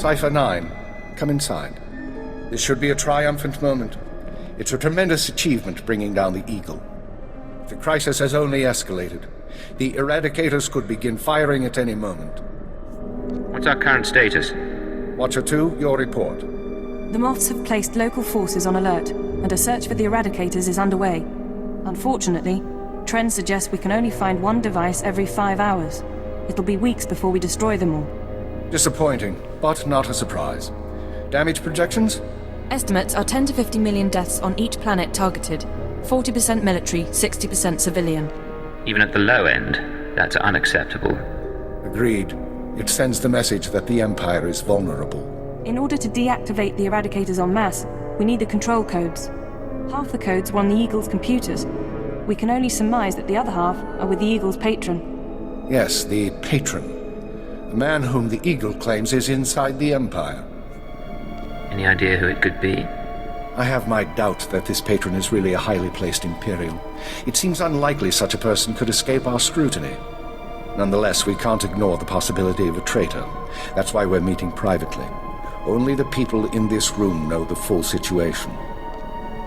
Cypher 9, come inside. This should be a triumphant moment. It's a tremendous achievement bringing down the Eagle. The crisis has only escalated. The Eradicators could begin firing at any moment. What's our current status? Watcher 2, your report. The Moths have placed local forces on alert, and a search for the Eradicators is underway. Unfortunately, trends suggest we can only find one device every 5 hours. It'll be weeks before we destroy them all. Disappointing, but not a surprise. Damage projections? Estimates are 10 to 50 million deaths on each planet targeted. 40% military, 60% civilian. Even at the low end, that's unacceptable. Agreed. It sends the message that the Empire is vulnerable. In order to deactivate the Eradicators en masse, we need the control codes. Half the codes were on the Eagle's computers. We can only surmise that the other half are with the Eagle's patron. Yes, the patron. The man whom the Eagle claims is inside the Empire. Any idea who it could be? I have my doubt that this patron is really a highly placed Imperial. It seems unlikely such a person could escape our scrutiny. Nonetheless, we can't ignore the possibility of a traitor. That's why we're meeting privately. Only the people in this room know the full situation.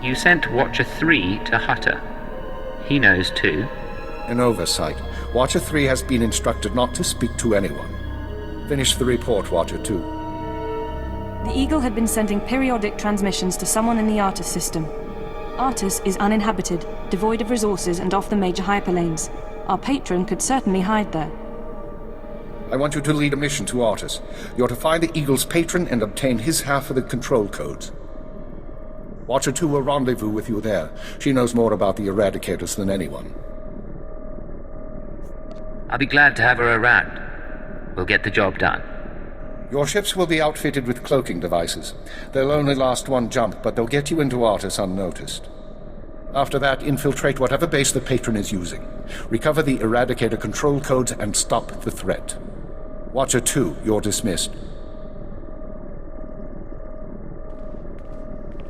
You sent Watcher 3 to Hutter. He knows too. An oversight. Watcher 3 has been instructed not to speak to anyone. Finish the report, Watcher 2. The Eagle had been sending periodic transmissions to someone in the Artus system. Artus is uninhabited, devoid of resources and off the major hyperlanes. Our patron could certainly hide there. I want you to lead a mission to Artus. You're to find the Eagle's patron and obtain his half of the control codes. Watcher 2 will rendezvous with you there. She knows more about the Eradicators than anyone. I'll be glad to have her around. We'll get the job done. Your ships will be outfitted with cloaking devices. They'll only last one jump, but they'll get you into Artus unnoticed. After that, infiltrate whatever base the patron is using. Recover the Eradicator control codes and stop the threat. Watcher 2, you're dismissed.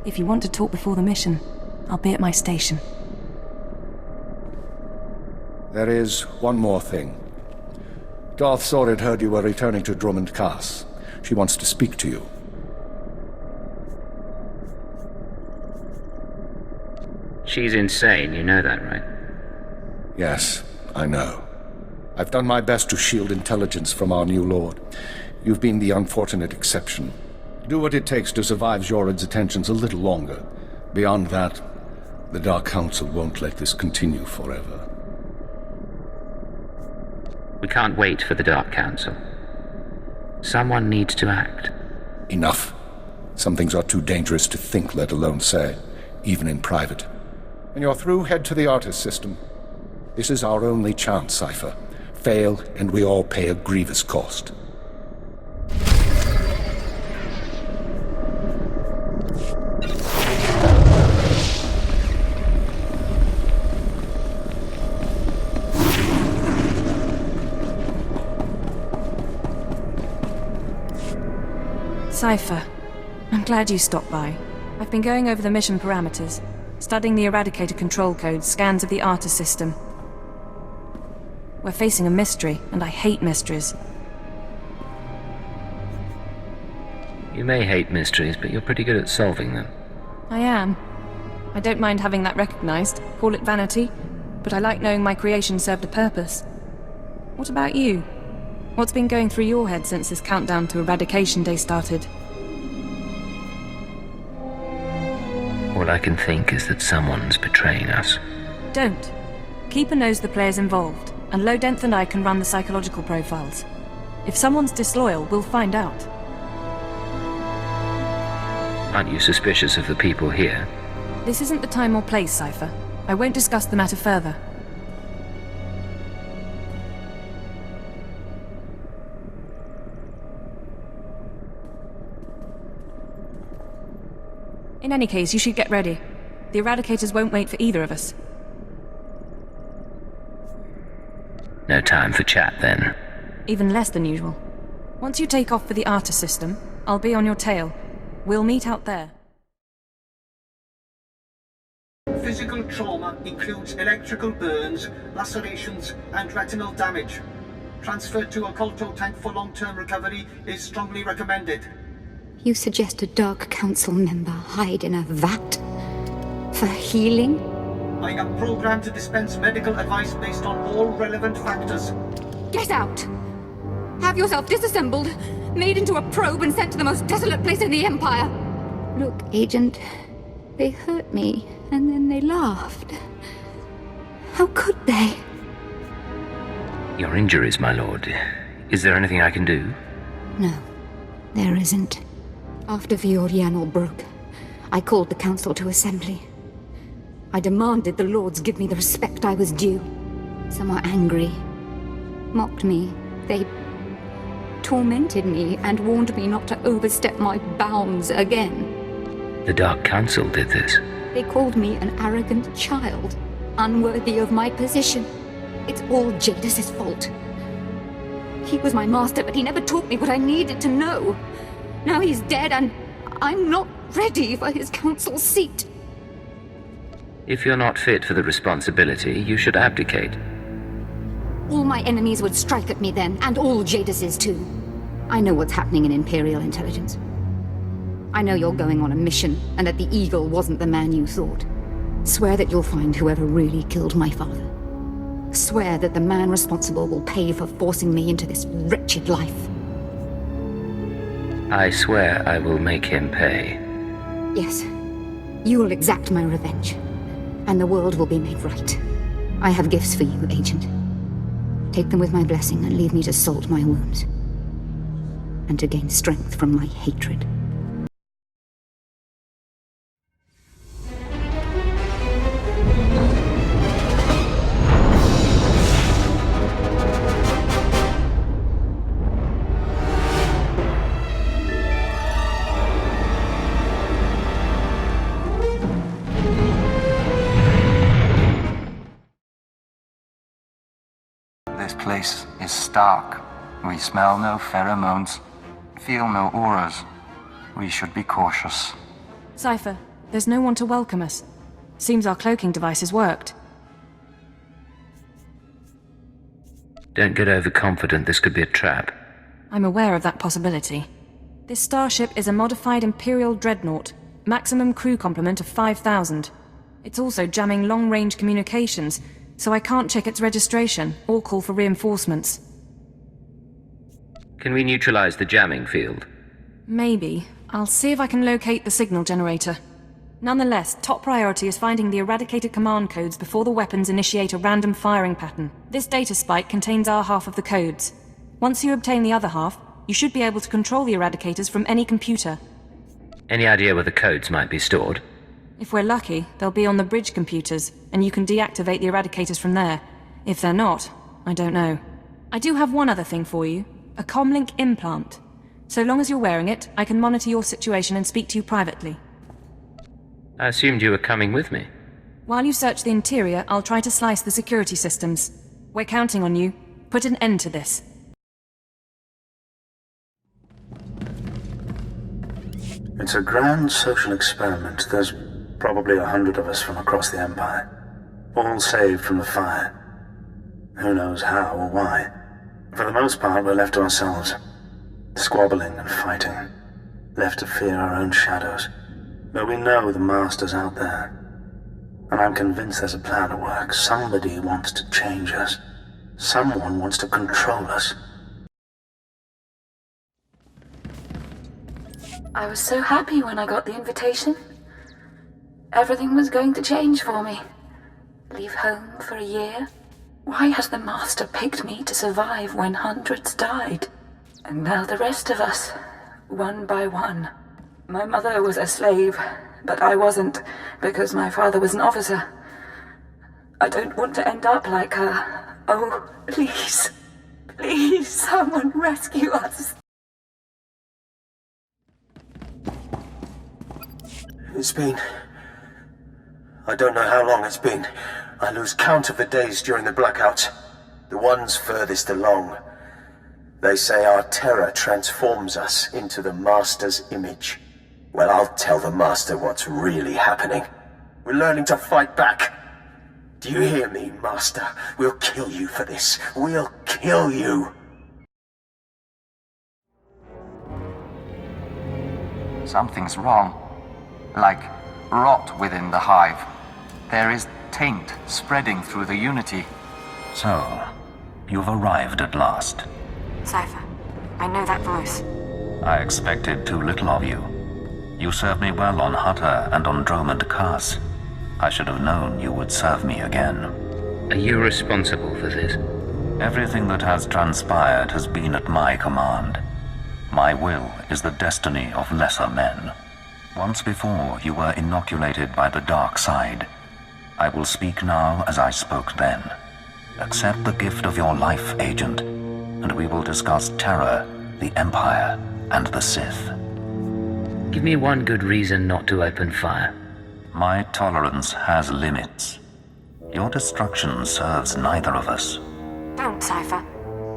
If you want to talk before the mission, I'll be at my station. There is one more thing. Darth Jadus heard you were returning to Drummond Cass. She wants to speak to you. She's insane, you know that, right? Yes, I know. I've done my best to shield intelligence from our new lord. You've been the unfortunate exception. Do what it takes to survive Jorad's attentions a little longer. Beyond that, the Dark Council won't let this continue forever. We can't wait for the Dark Council. Someone needs to act. Enough. Some things are too dangerous to think, let alone say, even in private. When you're through, head to the Artus system. This is our only chance, Cypher. Fail, and we all pay a grievous cost. Cypher, I'm glad you stopped by. I've been going over the mission parameters, studying the Eradicator control codes, scans of the Artus system. We're facing a mystery, and I hate mysteries. You may hate mysteries, but you're pretty good at solving them. I am. I don't mind having that recognized, call it vanity, but I like knowing my creation served a purpose. What about you? What's been going through your head since this countdown to Eradication Day started? All I can think is that someone's betraying us. Don't. Keeper knows the players involved, and Lodenth and I can run the psychological profiles. If someone's disloyal, we'll find out. Aren't you suspicious of the people here? This isn't the time or place, Cypher. I won't discuss the matter further. In any case, you should get ready. The Eradicators won't wait for either of us. No time for chat, then. Even less than usual. Once you take off for the Artus system, I'll be on your tail. We'll meet out there. Physical trauma includes electrical burns, lacerations, and retinal damage. Transfer to a Colto tank for long-term recovery is strongly recommended. You suggest a Dark Council member hide in a vat? For healing? I am programmed to dispense medical advice based on all relevant factors. Get out! Have yourself disassembled, made into a probe and sent to the most desolate place in the Empire. Look, Agent, they hurt me, and then they laughed. How could they? Your injuries, my lord. Is there anything I can do? No, there isn't. After Viorianal broke, I called the Council to assembly. I demanded the Lords give me the respect I was due. Some were angry, mocked me. They tormented me and warned me not to overstep my bounds again. The Dark Council did this? They called me an arrogant child, unworthy of my position. It's all Jadus's fault. He was my master, but he never taught me what I needed to know. Now he's dead, and I'm not ready for his council seat. If you're not fit for the responsibility, you should abdicate. All my enemies would strike at me then, and all Jadus's too. I know what's happening in Imperial intelligence. I know you're going on a mission, and that the Eagle wasn't the man you thought. Swear that you'll find whoever really killed my father. Swear that the man responsible will pay for forcing me into this wretched life. I swear I will make him pay. Yes. You will exact my revenge, and the world will be made right. I have gifts for you, Agent. Take them with my blessing and leave me to salt my wounds. And to gain strength from my hatred. This place is stark. We smell no pheromones, feel no auras. We should be cautious. Cypher, there's no one to welcome us. Seems our cloaking devices worked. Don't get overconfident, this could be a trap. I'm aware of that possibility. This starship is a modified Imperial dreadnought, maximum crew complement of 5,000. It's also jamming long-range communications, so I can't check its registration or call for reinforcements. Can we neutralize the jamming field? Maybe. I'll see if I can locate the signal generator. Nonetheless, top priority is finding the Eradicator command codes before the weapons initiate a random firing pattern. This data spike contains our half of the codes. Once you obtain the other half, you should be able to control the Eradicators from any computer. Any idea where the codes might be stored? If we're lucky, they'll be on the bridge computers, and you can deactivate the Eradicators from there. If they're not, I don't know. I do have one other thing for you. A comlink implant. So long as you're wearing it, I can monitor your situation and speak to you privately. I assumed you were coming with me. While you search the interior, I'll try to slice the security systems. We're counting on you. Put an end to this. It's a grand social experiment. There's probably 100 of us from across the Empire, all saved from the fire. Who knows how or why. For the most part, we're left to ourselves, squabbling and fighting, left to fear our own shadows. But we know the Master's out there, and I'm convinced there's a plan at work. Somebody wants to change us. Someone wants to control us. I was so happy when I got the invitation. Everything was going to change for me. Leave home for a year. Why has the Master picked me to survive when hundreds died? And now the rest of us, one by one. My mother was a slave, but I wasn't, because my father was an officer. I don't want to end up like her. Oh, please, please, someone rescue us. It's been... I don't know how long it's been. I lose count of the days during the blackouts. The ones furthest along. They say our terror transforms us into the Master's image. Well, I'll tell the Master what's really happening. We're learning to fight back. Do you hear me, Master? We'll kill you for this. We'll kill you! Something's wrong. Like rot within the hive. There is taint spreading through the Unity. So, you've arrived at last. Cypher, I know that voice. I expected too little of you. You served me well on Hutter and on Dromund Kaas. I should have known you would serve me again. Are you responsible for this? Everything that has transpired has been at my command. My will is the destiny of lesser men. Once before, you were inoculated by the dark side. I will speak now as I spoke then. Accept the gift of your life, Agent, and we will discuss terror, the Empire, and the Sith. Give me one good reason not to open fire. My tolerance has limits. Your destruction serves neither of us. Don't, Cypher.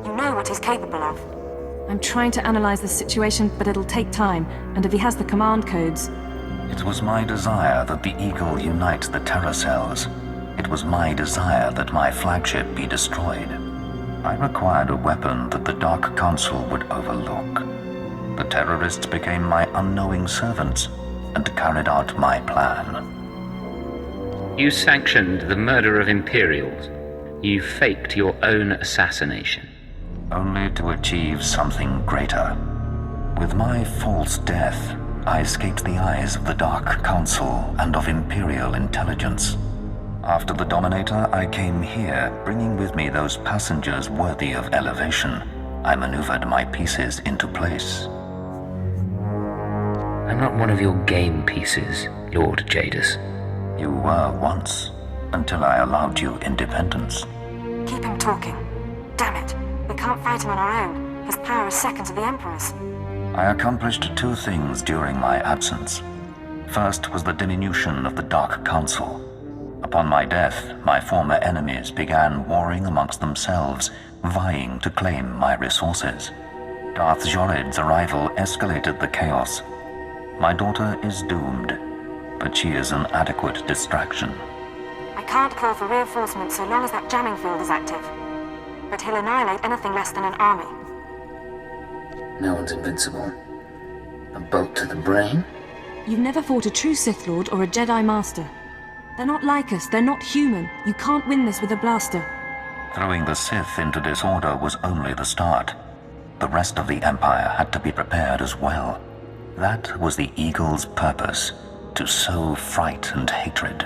You know what he's capable of. I'm trying to analyze the situation, but it'll take time, and if he has the command codes... It was my desire that the Eagle unite the Terror cells. It was my desire that my flagship be destroyed. I required a weapon that the Dark Council would overlook. The terrorists became my unknowing servants and carried out my plan. You sanctioned the murder of Imperials. You faked your own assassination. Only to achieve something greater. With my false death, I escaped the eyes of the Dark Council and of Imperial intelligence. After the Dominator, I came here, bringing with me those passengers worthy of elevation. I maneuvered my pieces into place. I'm not one of your game pieces, Lord Jadus. You were once, until I allowed you independence. Keep him talking. Damn it. We can't fight him on our own. His power is second to the Emperor's. I accomplished two things during my absence. First was the diminution of the Dark Council. Upon my death, my former enemies began warring amongst themselves, vying to claim my resources. Darth Jadus' arrival escalated the chaos. My daughter is doomed, but she is an adequate distraction. I can't call for reinforcements so long as that jamming field is active. But he'll annihilate anything less than an army. No one's invincible. A bolt to the brain? You've never fought a true Sith Lord or a Jedi Master. They're not like us, they're not human. You can't win this with a blaster. Throwing the Sith into disorder was only the start. The rest of the Empire had to be prepared as well. That was the Eagle's purpose, to sow fright and hatred.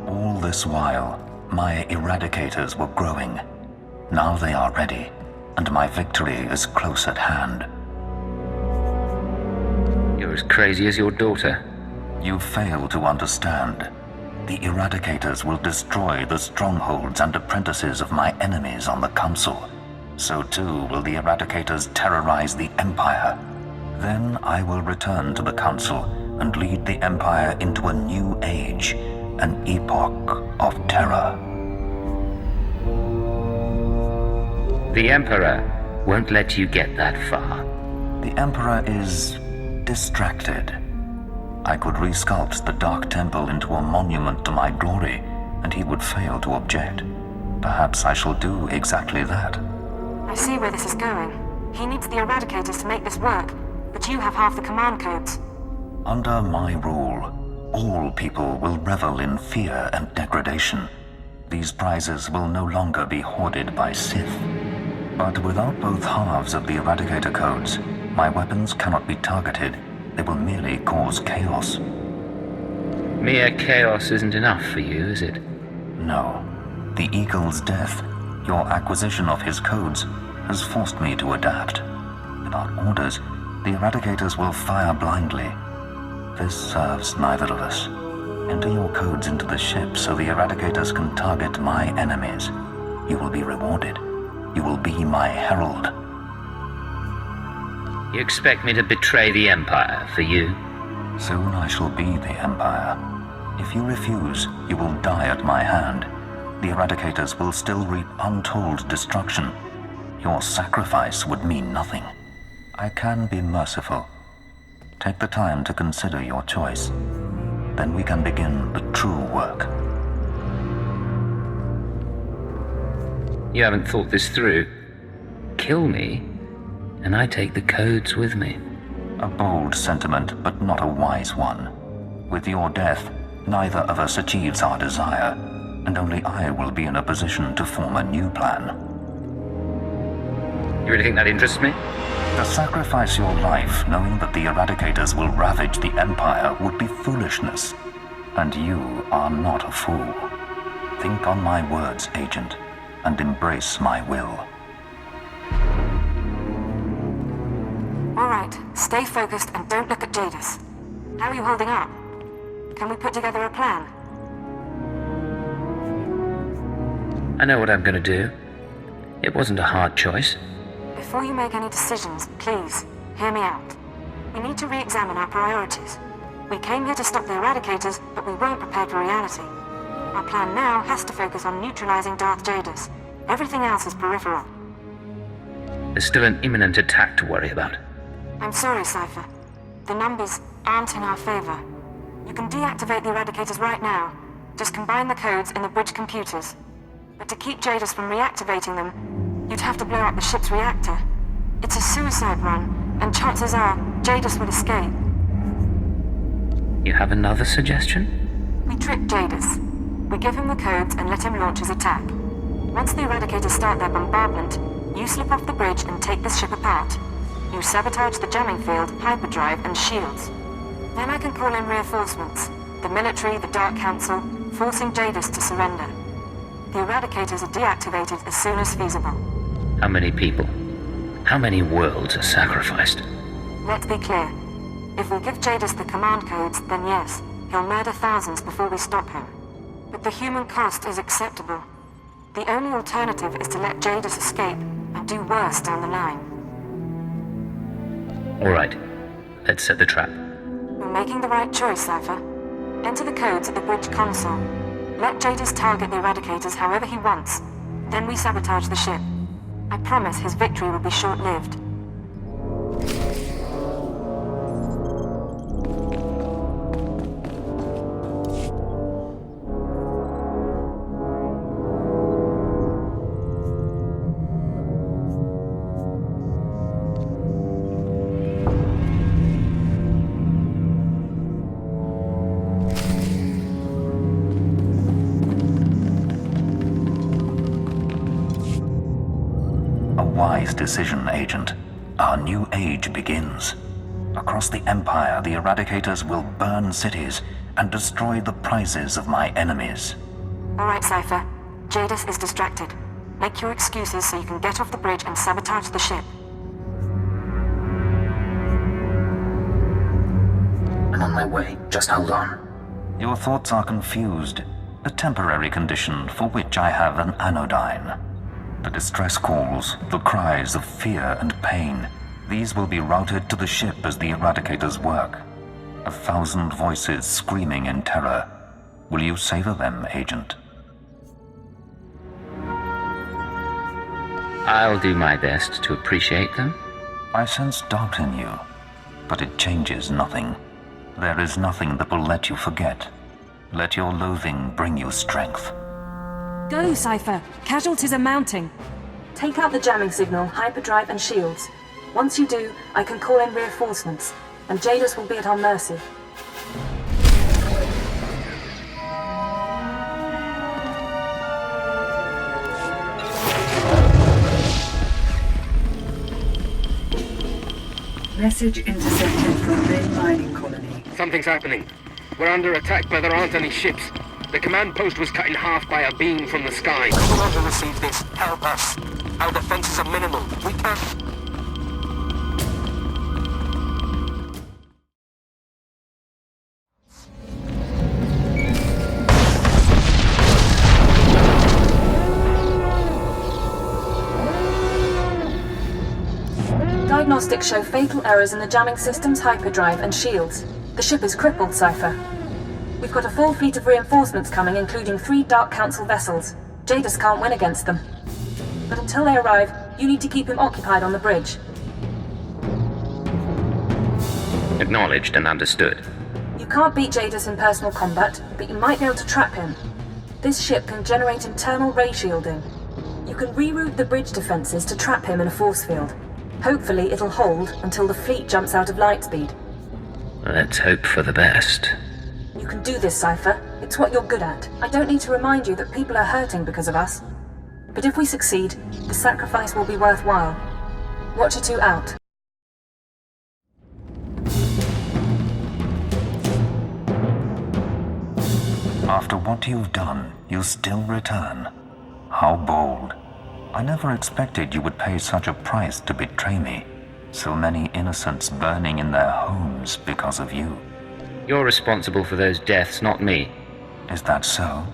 All this while, my Eradicators were growing. Now they are ready, and my victory is close at hand. You're as crazy as your daughter. You fail to understand. The Eradicators will destroy the strongholds and apprentices of my enemies on the Council. So too will the Eradicators terrorize the Empire. Then I will return to the Council and lead the Empire into a new age, an epoch of terror. The Emperor won't let you get that far. The Emperor is distracted. I could resculpt the Dark Temple into a monument to my glory, and he would fail to object. Perhaps I shall do exactly that. I see where this is going. He needs the Eradicators to make this work, but you have half the command codes. Under my rule, all people will revel in fear and degradation. These prizes will no longer be hoarded by Sith. But without both halves of the Eradicator codes, my weapons cannot be targeted. They will merely cause chaos. Mere chaos isn't enough for you, is it? No. The Eagle's death, your acquisition of his codes, has forced me to adapt. Without orders, the Eradicators will fire blindly. This serves neither of us. Enter your codes into the ship so the Eradicators can target my enemies. You will be rewarded. You will be my herald. You expect me to betray the Empire for you? Soon I shall be the Empire. If you refuse, you will die at my hand. The Eradicators will still reap untold destruction. Your sacrifice would mean nothing. I can be merciful. Take the time to consider your choice. Then we can begin the true work. You haven't thought this through. Kill me, and I take the codes with me. A bold sentiment, but not a wise one. With your death, neither of us achieves our desire, and only I will be in a position to form a new plan. You really think that interests me? To sacrifice your life knowing that the Eradicators will ravage the Empire would be foolishness. And you are not a fool. Think on my words, Agent, and embrace my will. All right, stay focused and don't look at Jadus. How are you holding up? Can we put together a plan? I know what I'm going to do. It wasn't a hard choice. Before you make any decisions, please, hear me out. We need to re-examine our priorities. We came here to stop the Eradicators, but we weren't prepared for reality. Our plan now has to focus on neutralizing Darth Jadus. Everything else is peripheral. There's still an imminent attack to worry about. I'm sorry, Cypher. The numbers aren't in our favor. You can deactivate the Eradicators right now. Just combine the codes in the bridge computers. But to keep Jadus from reactivating them, you'd have to blow up the ship's reactor. It's a suicide run, and chances are Jadus would escape. You have another suggestion? We trick Jadus. We give him the codes and let him launch his attack. Once the Eradicators start their bombardment, you slip off the bridge and take the ship apart. You sabotage the jamming field, hyperdrive, and shields. Then I can call in reinforcements. The military, the Dark Council, forcing Jadus to surrender. The Eradicators are deactivated as soon as feasible. How many people? How many worlds are sacrificed? Let's be clear. If we give Jadus the command codes, then yes, he'll murder thousands before we stop him. But the human cost is acceptable. The only alternative is to let Jadus escape and do worse down the line. All right. Let's set the trap. We're making the right choice, Cypher. Enter the codes at the bridge console. Let Jadus target the Eradicators however he wants. Then we sabotage the ship. I promise his victory will be short-lived. Wise decision, Agent. Our new age begins. Across the Empire, the Eradicators will burn cities and destroy the prizes of my enemies. All right, Cypher. Jadus is distracted. Make your excuses so you can get off the bridge and sabotage the ship. I'm on my way. Just hold on. Your thoughts are confused. A temporary condition for which I have an anodyne. The distress calls, the cries of fear and pain, these will be routed to the ship as the Eradicators work. 1,000 voices screaming in terror. Will you savor them, Agent? I'll do my best to appreciate them. I sense doubt in you, but it changes nothing. There is nothing that will let you forget. Let your loathing bring you strength. Go, Cypher. Casualties are mounting. Take out the jamming signal, hyperdrive, and shields. Once you do, I can call in reinforcements, and Jadus will be at our mercy. Message intercepted from main mining colony. Something's happening. We're under attack, but there aren't any ships. The command post was cut in half by a beam from the sky. Whoever received this, help us. Our defenses are minimal. We can't... Diagnostics show fatal errors in the jamming system's hyperdrive and shields. The ship is crippled, Cypher. We've got a full fleet of reinforcements coming, including 3 Dark Council vessels. Jadus can't win against them. But until they arrive, you need to keep him occupied on the bridge. Acknowledged and understood. You can't beat Jadus in personal combat, but you might be able to trap him. This ship can generate internal ray shielding. You can reroute the bridge defenses to trap him in a force field. Hopefully it'll hold until the fleet jumps out of light speed. Let's hope for the best. You can do this, Cypher. It's what you're good at. I don't need to remind you that people are hurting because of us. But if we succeed, the sacrifice will be worthwhile. Watcher 2 out. After what you've done, you still return. How bold. I never expected you would pay such a price to betray me. So many innocents burning in their homes because of you. You're responsible for those deaths, not me. Is that so?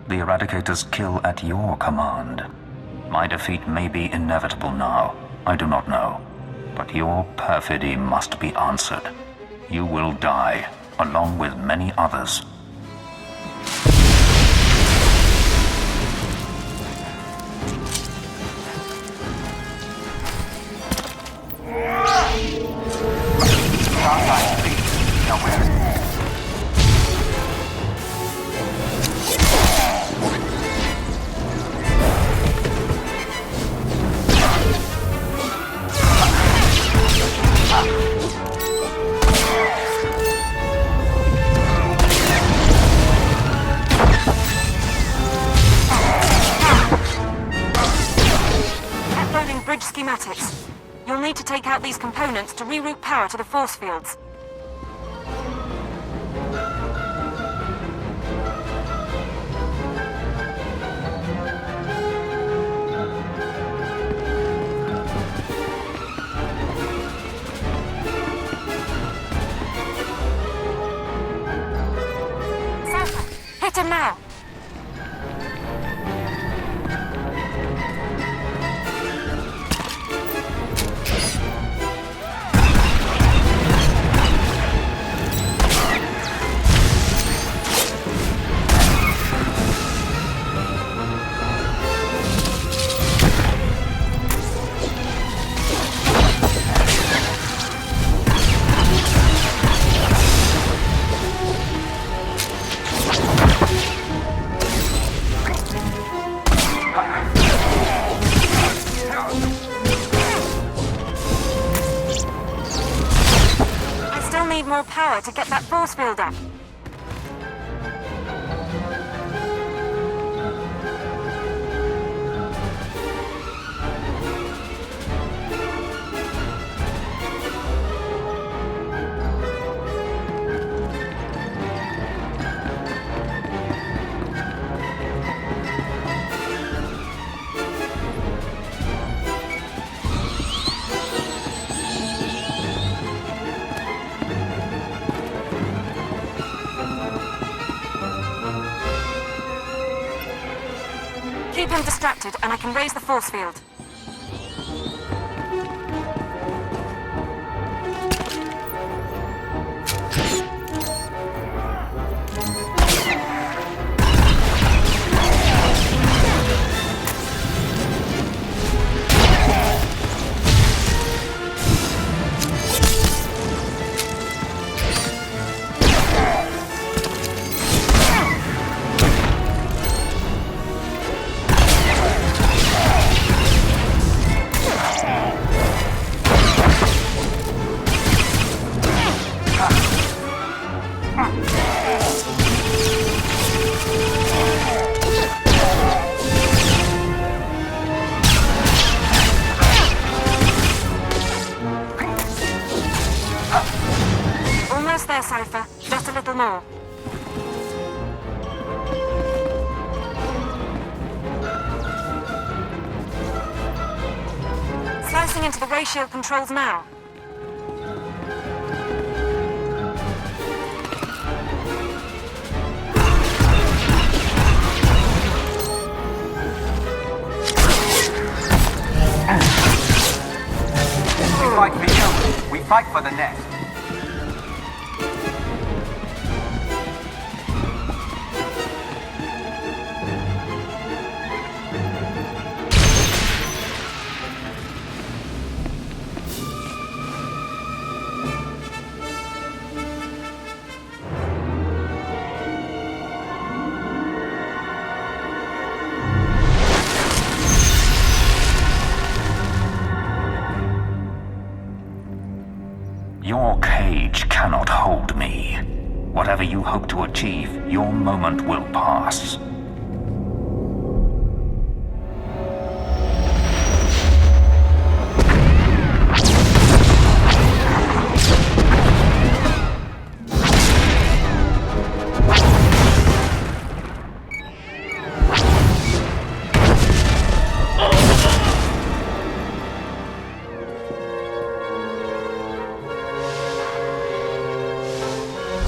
The Eradicators kill at your command. My defeat may be inevitable now. I do not know. But your perfidy must be answered. You will die, along with many others. Uploading bridge schematics. You'll need to take out these components to reroute power to the force fields. Hit him now! More power to get that force field up. Keep him distracted, and I can raise the force field. Cypher. Just a little more. Slicing into the ratio controls now. We fight for you. We fight for the nest. Whatever you hope to achieve, your moment will pass.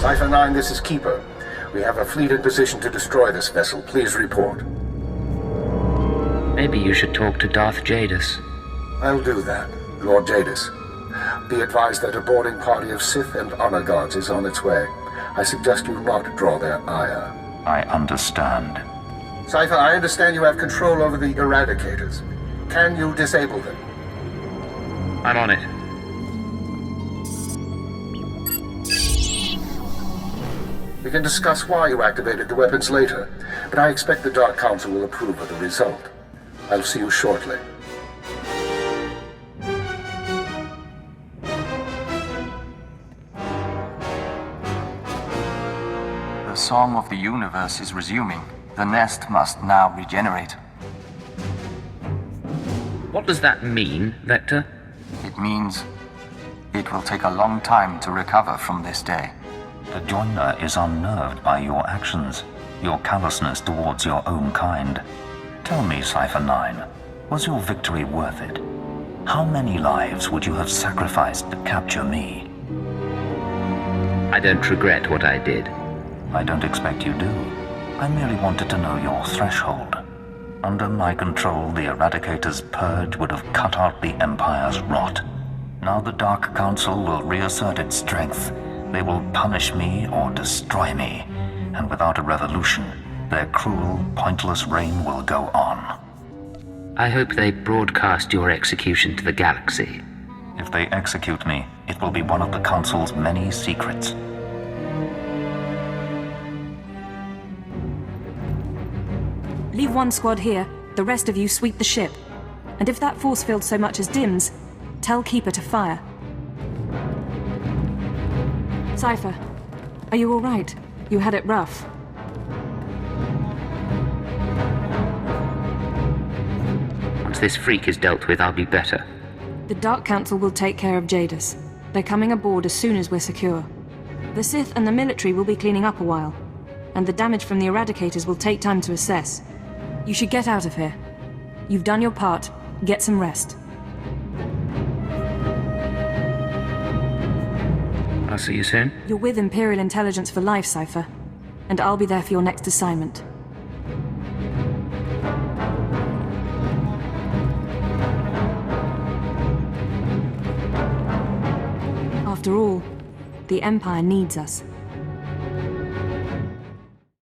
Cipher 9, this is Keeper. We have a fleet in position to destroy this vessel. Please report. Maybe you should talk to Darth Jadus. I'll do that, Lord Jadus. Be advised that a boarding party of Sith and honor guards is on its way. I suggest you not draw their ire. I understand. Cipher, I understand you have control over the Eradicators. Can you disable them? I'm on it. We can discuss why you activated the weapons later, but I expect the Dark Council will approve of the result. I'll see you shortly. The song of the universe is resuming. The nest must now regenerate. What does that mean, Vector? It means it will take a long time to recover from this day. The Joiner is unnerved by your actions, your callousness towards your own kind. Tell me, Cipher 9, was your victory worth it? How many lives would you have sacrificed to capture me? I don't regret what I did. I don't expect you do. I merely wanted to know your threshold. Under my control, the Eradicators' purge would have cut out the Empire's rot. Now the Dark Council will reassert its strength. They will punish me or destroy me, and without a revolution, their cruel, pointless reign will go on. I hope they broadcast your execution to the galaxy. If they execute me, it will be one of the Council's many secrets. Leave one squad here, the rest of you sweep the ship. And if that force field so much as dims, tell Keeper to fire. Cipher, are you all right? You had it rough. Once this freak is dealt with, I'll be better. The Dark Council will take care of Jadus. They're coming aboard as soon as we're secure. The Sith and the military will be cleaning up a while, and the damage from the Eradicators will take time to assess. You should get out of here. You've done your part. Get some rest. I'll see you soon. You're with Imperial Intelligence for life, Cipher. And I'll be there for your next assignment. After all, the Empire needs us.